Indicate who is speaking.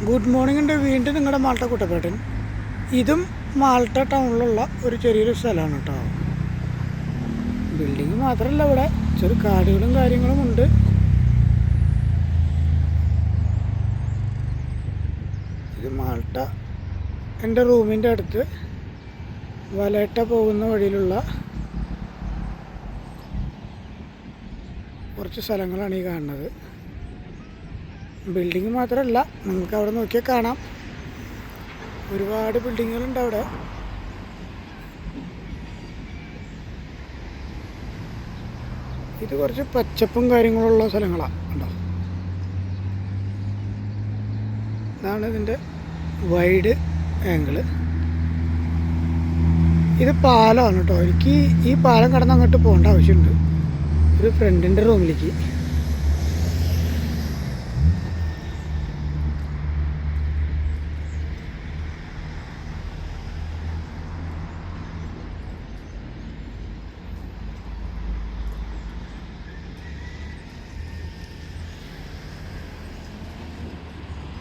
Speaker 1: Good morning ഉണ്ട് വീണ്ടും നിങ്ങളുടെ മാൾട്ട കുട്ടപ്പേട്ടൻ. ഇതും മാൾട്ട ടൗണിലുള്ള ഒരു ചെറിയൊരു സ്ഥലമാണ് കേട്ടോ. ബിൽഡിങ് മാത്രമല്ല, ഇവിടെ ചെറു കാടുകളും കാര്യങ്ങളും ഉണ്ട്. ഇത് മാൾട്ട എൻ്റെ റൂമിൻ്റെ അടുത്ത് വലട്ട പോകുന്ന വഴിയിലുള്ള കുറച്ച് സ്ഥലങ്ങളാണ് ഈ കാണുന്നത്. ബിൽഡിങ് മാത്രമല്ല, നിങ്ങൾക്ക് അവിടെ നോക്കിയാൽ കാണാം, ഒരുപാട് ബിൽഡിങ്ങുകളുണ്ട് അവിടെ. ഇത് കുറച്ച് പച്ചപ്പും കാര്യങ്ങളുള്ള സ്ഥലങ്ങളാണ് ഉണ്ടോ. ഇതാണ് ഇതിൻ്റെ വൈഡ് ആംഗിള്. ഇത് പാലമാണ് കേട്ടോ. എനിക്ക് ഈ പാലം കടന്ന് അങ്ങോട്ട് പോകേണ്ട ആവശ്യമുണ്ട് ഒരു ഫ്രണ്ടിൻ്റെ റൂമിലേക്ക്.